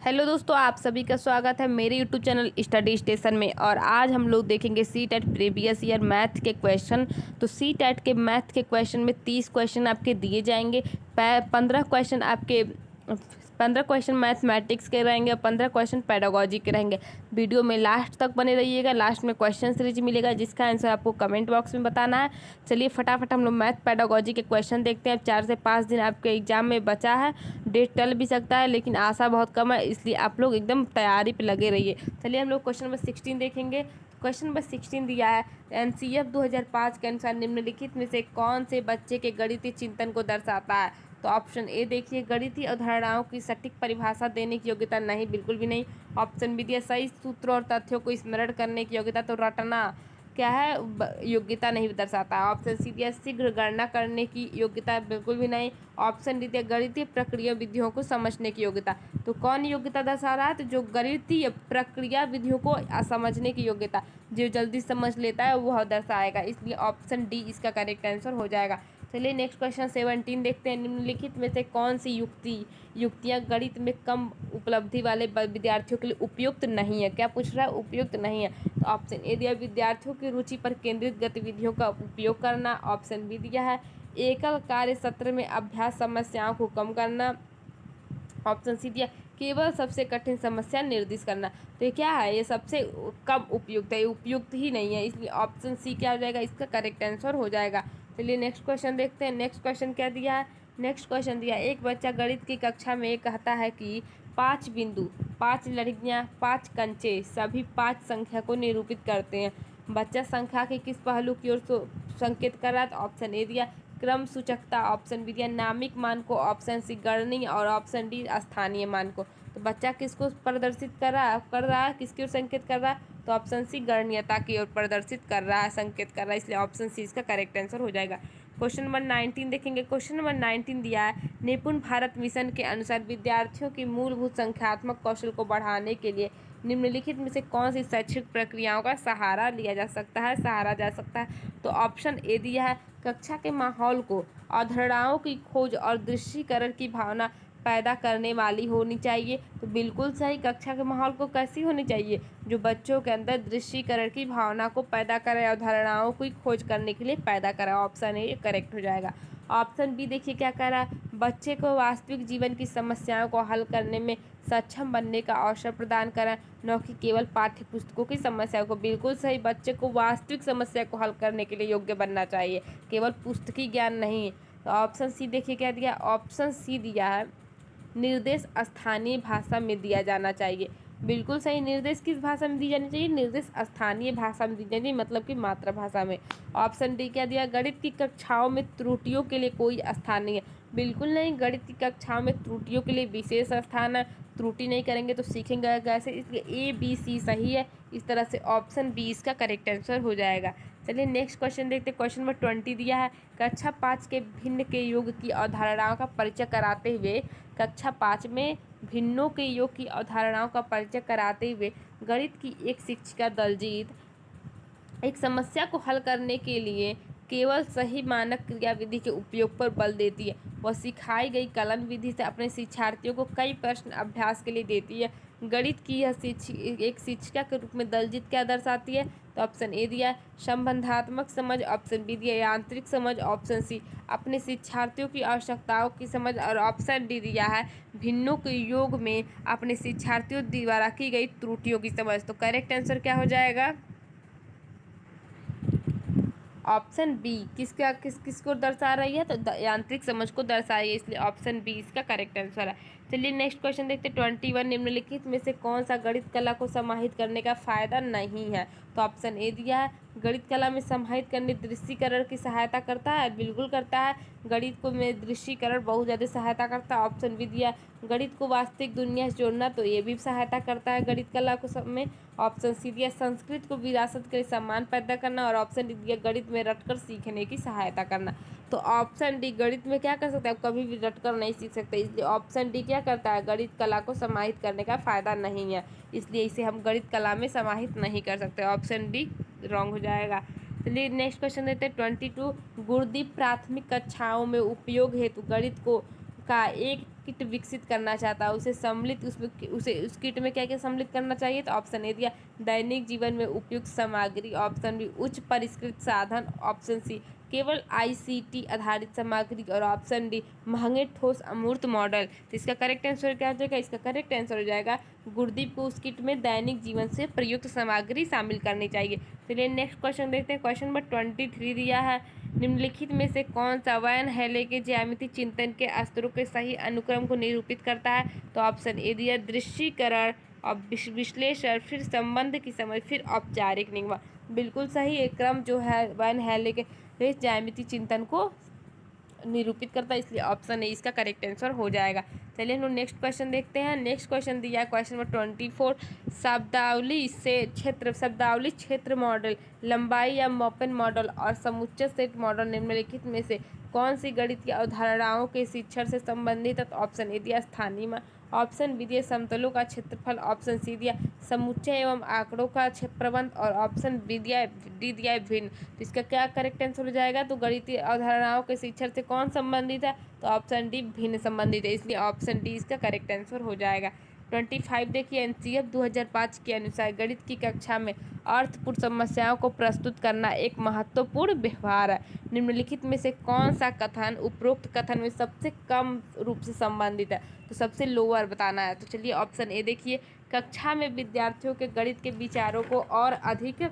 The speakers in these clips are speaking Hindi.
हेलो दोस्तों, आप सभी का स्वागत है मेरे यूट्यूब चैनल स्टडी स्टेशन में। और आज हम लोग देखेंगे C TET previous year math के क्वेश्चन। तो सी टेट के मैथ के क्वेश्चन में 30 क्वेश्चन आपके दिए जाएंगे। 15 क्वेश्चन मैथमेटिक्स के रहेंगे और 15 क्वेश्चन पेडागोजी के रहेंगे। वीडियो में लास्ट तक बने रहिएगा। लास्ट में क्वेश्चन सीरीज मिलेगा जिसका आंसर आपको कमेंट बॉक्स में बताना है। चलिए फटाफट हम लोग मैथ पेडागोजी के क्वेश्चन देखते हैं। 4 से 5 दिन आपके एग्जाम में बचा है। डेट टल भी सकता है लेकिन आशा बहुत कम है, इसलिए आप लोग एकदम तैयारी पे लगे रहिए। चलिए हम लोग क्वेश्चन नंबर 16 देखेंगे। क्वेश्चन नंबर 16 दिया है, एनसीएफ 2005 के अनुसार निम्नलिखित में से कौन से बच्चे के गणितीय चिंतन को दर्शाता है। तो ऑप्शन ए देखिए, गणितीय अवधारणाओं की सटीक परिभाषा देने की योग्यता नहीं, बिल्कुल भी नहीं। ऑप्शन बी दिया, सही सूत्रों और तथ्यों को स्मरण करने की योग्यता, तो रटना क्या है, योग्यता नहीं दर्शाता। ऑप्शन सी दिया, शीघ्र गणना करने की योग्यता, बिल्कुल भी नहीं। ऑप्शन डी दिया, गणितीय प्रक्रिया विधियों को समझने की योग्यता। तो कौन योग्यता दर्शा रहा है, तो जो गणितीय प्रक्रिया विधियों को समझने की योग्यता, जो जल्दी समझ लेता है वह दर्शाएगा, इसलिए ऑप्शन डी इसका करेक्ट आंसर हो जाएगा। चलिए नेक्स्ट क्वेश्चन 17 देखते हैं। निम्नलिखित में से कौन सी युक्तियां गणित में कम उपलब्धि वाले विद्यार्थियों के लिए उपयुक्त नहीं है। क्या पूछ रहा है, उपयुक्त नहीं है। तो ऑप्शन ए दिया, विद्यार्थियों की रुचि पर केंद्रित गतिविधियों का उपयोग करना। ऑप्शन बी दिया है, एकल कार्य सत्र में अभ्यास समस्याओं को कम करना। ऑप्शन सी दिया, केवल सबसे कठिन समस्या निर्दिष्ट करना। तो ये क्या है, ये सबसे कम उपयुक्त है, ये उपयुक्त ही नहीं है, इसलिए ऑप्शन सी क्या हो जाएगा, इसका करेक्ट आंसर हो जाएगा। चलिए नेक्स्ट क्वेश्चन देखते हैं। नेक्स्ट क्वेश्चन क्या दिया है। नेक्स्ट क्वेश्चन दिया, एक बच्चा गणित की कक्षा में ये कहता है कि 5 बिंदु, 5 लड़कियां, 5 कंचे सभी 5 संख्या को निरूपित करते हैं। बच्चा संख्या के किस पहलू की ओर संकेत कर रहा है। तो ऑप्शन ए दिया, क्रम सूचकता। ऑप्शन बी दिया, नामिक मान को। ऑप्शन सी गणनीय और ऑप्शन डी स्थानीय मान को। तो बच्चा किसको प्रदर्शित कर रहा है, किसकी ओर संकेत कर रहा है। तो ऑप्शन सी गणनीयता की ओर प्रदर्शित कर रहा है, संकेत कर रहा है, इसलिए ऑप्शन सी इसका करेक्ट आंसर हो जाएगा। क्वेश्चन नंबर 19 देखेंगे। क्वेश्चन नंबर 19 दिया है, निपुण भारत मिशन के अनुसार विद्यार्थियों की मूलभूत संख्यात्मक कौशल को बढ़ाने के लिए निम्नलिखित में से कौन सी शैक्षिक प्रक्रियाओं का सहारा लिया जा सकता है, सहारा जा सकता है। तो ऑप्शन ए दिया है, कक्षा के माहौल को अवधारणाओं की खोज और दृश्यीकरण की भावना पैदा करने वाली होनी चाहिए। तो बिल्कुल सही, कक्षा के माहौल को कैसी होनी चाहिए, जो बच्चों के अंदर दृश्यीकरण की भावना को पैदा करे, अवधारणाओं की खोज करने के लिए पैदा करे। ऑप्शन ए करेक्ट हो जाएगा। ऑप्शन बी देखिए क्या कह रहा है, बच्चे को वास्तविक जीवन की समस्याओं को हल करने में सक्षम बनने का अवसर प्रदान करें, न कि केवल पाठ्य पुस्तकों की समस्याओं को। बिल्कुल सही, बच्चे को वास्तविक समस्या को हल करने के लिए योग्य बनना चाहिए, केवल पुस्तकीय ज्ञान नहीं। तो ऑप्शन सी देखिए क्या दिया, ऑप्शन सी दिया है, निर्देश स्थानीय भाषा में दिया जाना चाहिए। बिल्कुल सही, निर्देश किस भाषा में दी जानी चाहिए, निर्देश स्थानीय भाषा में दी जानी चाहिए, मतलब कि मातृभाषा में। ऑप्शन डी क्या दिया, गणित की कक्षाओं में त्रुटियों के लिए कोई स्थान नहीं है। बिल्कुल नहीं, गणित की कक्षाओं में त्रुटियों के लिए विशेष स्थान है। त्रुटि नहीं करेंगे तो सीखेंगे कैसे, इसलिए ए बी सी सही है। इस तरह से ऑप्शन बी इसका करेक्ट आंसर हो जाएगा। चलिए नेक्स्ट क्वेश्चन देखते हैं। क्वेश्चन नंबर 20 दिया है, कक्षा 5 के भिन्न के योग की अवधारणाओं का परिचय कराते हुए, कक्षा 5 में भिन्नों के योग की अवधारणाओं का परिचय कराते हुए गणित की एक शिक्षिका दलजीत एक समस्या को हल करने के लिए केवल सही मानक क्रियाविधि के उपयोग पर बल देती है। वह सिखाई गई कलन विधि से अपने शिक्षार्थियों को कई प्रश्न अभ्यास के लिए देती है। गणित की यह एक शिक्षिका के रूप में दलजीत क्या दर्शाती है। तो ऑप्शन ए दिया है, संबंधात्मक समझ। ऑप्शन बी दिया, यांत्रिक समझ। ऑप्शन सी, अपने शिक्षार्थियों की आवश्यकताओं की समझ। और ऑप्शन डी दिया है, भिन्नों के योग में अपने शिक्षार्थियों द्वारा की गई त्रुटियों की समझ। तो करेक्ट आंसर क्या हो जाएगा, ऑप्शन बी। किसको दर्शा रही है, तो यांत्रिक समझ को दर्शा रही है, इसलिए ऑप्शन बी इसका करेक्ट आंसर है। चलिए नेक्स्ट क्वेश्चन देखते हैं। 21, निम्नलिखित में से कौन सा गणित कला को समाहित करने का फायदा नहीं है। तो ऑप्शन ए दिया है, गणित कला में समाहित करने दृश्यीकरण की सहायता करता है। बिल्कुल करता है, गणित को में दृश्यीकरण बहुत ज़्यादा सहायता करता है। ऑप्शन बी दिया, गणित को वास्तविक दुनिया से जोड़ना, तो ये भी सहायता करता है गणित कला को सब में। ऑप्शन सी दिया, संस्कृत को विरासत के सम्मान पैदा करना। और ऑप्शन डी दिया, गणित में रटकर सीखने की सहायता करना। तो ऑप्शन डी, गणित में क्या कर सकते हैं, आप कभी भी रटकर नहीं सीख सकते, इसलिए ऑप्शन डी क्या करता है, गणित कला को समाहित करने का फायदा नहीं है, इसलिए इसे हम गणित कला में समाहित नहीं कर सकते। ऑप्शन डी रॉन्ग हो जाएगा। चलिए नेक्स्ट क्वेश्चन देते हैं। 22, गुरुदीप प्राथमिक कक्षाओं में उपयोग हेतु गणित को का एक किट विकसित करना चाहता है, उसे सम्मिलित उसे उस किट में क्या क्या सम्मिलित करना चाहिए? तो ऑप्शन ए दिया दैनिक जीवन में उपयुक्त सामग्री, ऑप्शन बी उच्च परिष्कृत साधन, ऑप्शन सी केवल आईसीटी आधारित सामग्री और ऑप्शन डी महंगे ठोस अमूर्त मॉडल। तो इसका करेक्ट आंसर क्या हो जाएगा? इसका करेक्ट आंसर हो जाएगा गुरदीप को उस किट में दैनिक जीवन से प्रयुक्त सामग्री शामिल करनी चाहिए। चलिए नेक्स्ट क्वेश्चन देखते हैं। क्वेश्चन नंबर 23 दिया है, निम्नलिखित में से कौन सा वैन हेले के ज्यामितीय चिंतन के स्तरों के सही अनुक्रम को निरूपित करता है? तो ऑप्शन ए दिया दृश्यीकरण और विश्लेषण, फिर संबंध की समझ, फिर औपचारिक निगमन। बिल्कुल सही एक क्रम जो है वैन हेले के ज्यामितीय चिंतन को निरूपित करता है, इसलिए ऑप्शन ए इसका करेक्ट आंसर हो जाएगा। चलिए हम लोग नेक्स्ट क्वेश्चन देखते हैं। नेक्स्ट क्वेश्चन दिया है क्वेश्चन नंबर 24, शब्दावली क्षेत्र मॉडल, लंबाई या मापन मॉडल और समुच्चय सेट मॉडल निम्नलिखित में से कौन सी गणितीय अवधारणाओं के शिक्षण से संबंधित है? तो ऑप्शन ए दिया स्थानीय मान, ऑप्शन बी दिया समतलों का क्षेत्रफल, ऑप्शन सी दिया समुच्चय एवं आंकड़ों का प्रबंध और ऑप्शन बी दिया डी दिया भिन्न। तो इसका क्या करेक्ट आंसर हो जाएगा? तो गणितीय अवधारणाओं के शिक्षण से कौन संबंधित है? तो ऑप्शन डी भिन्न संबंधित है, इसलिए ऑप्शन डी इसका करेक्ट आंसर हो जाएगा। 25 देखिए, एनसीएफ 2005 के अनुसार गणित की कक्षा में अर्थपूर्ण समस्याओं को प्रस्तुत करना एक महत्वपूर्ण व्यवहार है। निम्नलिखित में से कौन सा कथन उपरोक्त कथन में सबसे कम रूप से संबंधित है? तो सबसे लोअर बताना है। तो चलिए ऑप्शन ए देखिए, कक्षा में विद्यार्थियों के गणित के विचारों को और अधिक,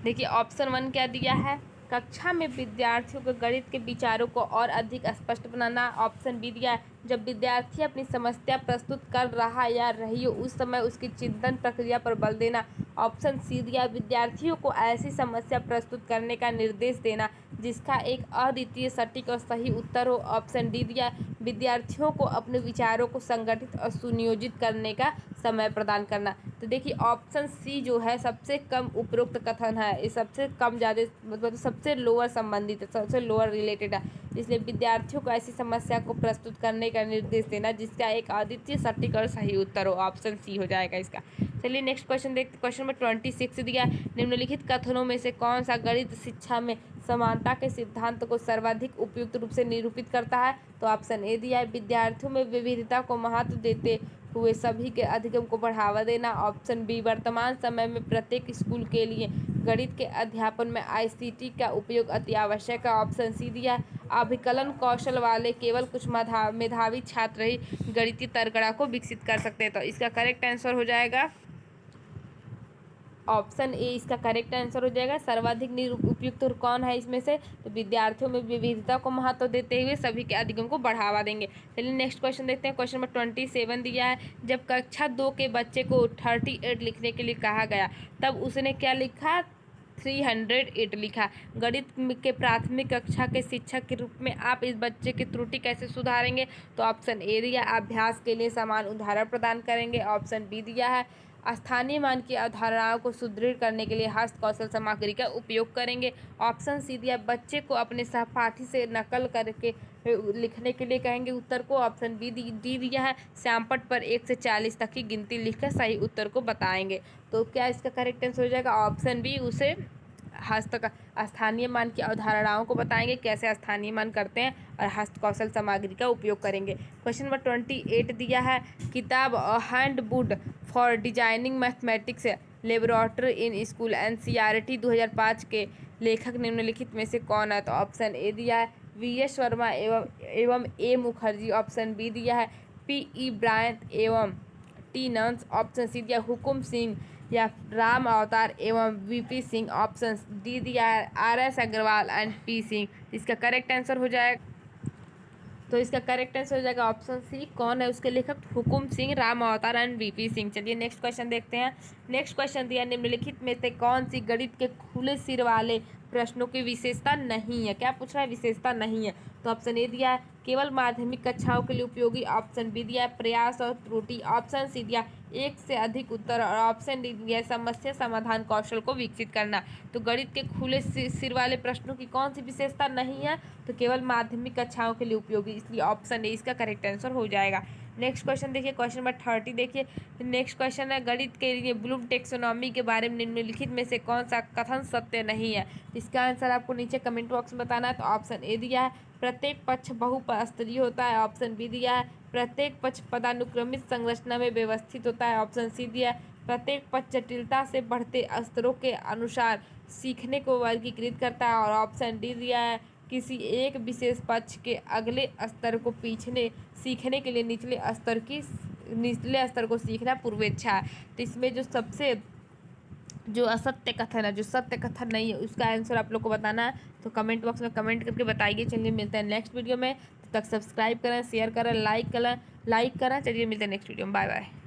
देखिए ऑप्शन 1 क्या दिया है, कक्षा में विद्यार्थियों के गणित के विचारों को और अधिक स्पष्ट बनाना। ऑप्शन बी दिया है जब विद्यार्थी अपनी समस्या प्रस्तुत कर रहा या रही हो उस समय उसकी चिंतन प्रक्रिया पर बल देना। ऑप्शन सी दिया विद्यार्थियों को ऐसी समस्या प्रस्तुत करने का निर्देश देना जिसका एक अद्वितीय सटीक और सही उत्तर हो। ऑप्शन डी दिया विद्यार्थियों को अपने विचारों को संगठित और सुनियोजित करने का समय प्रदान करना। तो देखिए ऑप्शन सी जो है सबसे कम उपरोक्त कथन है, ये सबसे कम ज़्यादा मतलब सबसे लोअर संबंधित है, सबसे लोअर रिलेटेड है, इसलिए विद्यार्थियों को ऐसी समस्या को प्रस्तुत करने का निर्देश देना जिसका एक अद्वितीय सटीक और सही उत्तर हो। ऑप्शन सी हो जाएगा इसका। चलिए नेक्स्ट क्वेश्चन देखते। क्वेश्चन नंबर 26 दिया, निम्नलिखित कथनों में से कौन सा गणित शिक्षा में समानता के सिद्धांत को सर्वाधिक उपयुक्त रूप से निरूपित करता है? तो ऑप्शन ए दिया है विद्यार्थियों में विविधता को महत्व देते हुए सभी के अधिगम को बढ़ावा देना। ऑप्शन बी वर्तमान समय में प्रत्येक स्कूल के लिए गणित के अध्यापन में आईसीटी का उपयोग अति आवश्यक है। ऑप्शन सी दिया अभिकलन कौशल वाले केवल कुछ मेधावी छात्र ही गणितीय तर्कणा को विकसित कर सकते हैं। तो इसका करेक्ट आंसर हो जाएगा ऑप्शन ए इसका करेक्ट आंसर हो जाएगा। सर्वाधिक उपयुक्त कौन है इसमें से? तो विद्यार्थियों में विविधता को महत्व देते हुए सभी के अधिगम को बढ़ावा देंगे। चलिए नेक्स्ट क्वेश्चन देखते हैं। क्वेश्चन नंबर 27 दिया है, जब कक्षा 2 के बच्चे को 38 लिखने के लिए कहा गया तब उसने क्या लिखा? 308 लिखा। गणित के प्राथमिक कक्षा के शिक्षक के रूप में आप इस बच्चे की त्रुटि कैसे सुधारेंगे? तो ऑप्शन ए दिया अभ्यास के लिए समान उदाहरण प्रदान करेंगे। ऑप्शन बी दिया है स्थानीय मान की अवधारणाओं को सुदृढ़ करने के लिए हस्त कौशल सामग्री का उपयोग करेंगे। ऑप्शन सी दिया बच्चे को अपने सहपाठी से नकल करके लिखने के लिए कहेंगे उत्तर को। ऑप्शन बी डी दिया है श्यामपट्ट पर 1 से 40 तक की गिनती लिखकर सही उत्तर को बताएंगे। तो क्या इसका करेक्ट आंसर हो जाएगा? ऑप्शन बी उसे स्थानीय मान की अवधारणाओं को बताएंगे कैसे स्थानीय मान करते हैं और हस्त कौशल सामग्री का उपयोग करेंगे। क्वेश्चन नंबर 28 दिया है, किताब handbook for designing mathematics laboratory in school NCERT 2005 के लेखक निम्नलिखित में से कौन है? तो ऑप्शन ए दिया है वीएस वर्मा एवं ए मुखर्जी। ऑप्शन बी दिया है पी ब्रायंत एवं टी नंस। ऑप्शन सी दिया हुकुम सिंह या राम अवतार एवं वीपी सिंह। ऑप्शन डी दिया है RS Agarwal and P Singh. इसका करेक्ट आंसर हो जाएगा, तो इसका करेक्ट आंसर हो जाएगा ऑप्शन सी। कौन है उसके लेखक? हुकुम सिंह, राम अवतार एंड वीपी सिंह। चलिए नेक्स्ट क्वेश्चन देखते हैं। नेक्स्ट क्वेश्चन दिया निम्नलिखित में से कौन सी गणित के खुले सिर वाले प्रश्नों की विशेषता नहीं है? क्या पूछ रहा है? विशेषता नहीं है। तो ऑप्शन ए दिया केवल माध्यमिक कक्षाओं के लिए उपयोगी। ऑप्शन बी दिया प्रयास और त्रुटि। ऑप्शन सी दिया एक से अधिक उत्तर। और ऑप्शन डी दिया है समस्या समाधान कौशल को विकसित करना। तो गणित के खुले सिर वाले प्रश्नों की कौन सी विशेषता नहीं है, तो केवल माध्यमिक कक्षाओं के लिए उपयोगी, इसलिए ऑप्शन ए इसका करेक्ट आंसर हो जाएगा। नेक्स्ट क्वेश्चन देखिए, क्वेश्चन नंबर 30 देखिए। नेक्स्ट क्वेश्चन है गणित के लिए ब्लूम टेक्सोनॉमी के बारे में निम्नलिखित में से कौन सा कथन सत्य नहीं है। इसका आंसर आपको नीचे कमेंट बॉक्स में बताना है। तो ऑप्शन ए दिया है प्रत्येक पक्ष बहुस्तरीय होता है। ऑप्शन बी दिया है प्रत्येक पक्ष पदानुक्रमित संरचना में व्यवस्थित होता है। ऑप्शन सी दिया है प्रत्येक पक्ष जटिलता से बढ़ते स्तरों के अनुसार सीखने को वर्गीकृत करता है। और ऑप्शन डी दिया है किसी एक विशेष पक्ष के अगले स्तर को सीखने के लिए निचले स्तर को सीखना पूर्वेच्छा है। तो इसमें जो सबसे जो असत्य कथन है, जो सत्य कथन नहीं है, उसका आंसर आप लोग को बताना है। तो कमेंट बॉक्स में कमेंट करके बताइए। चलिए मिलते हैं नेक्स्ट वीडियो में, तब तक सब्सक्राइब करें, शेयर करें, लाइक करें। चलिए मिलते हैं नेक्स्ट वीडियो में, बाय बाय।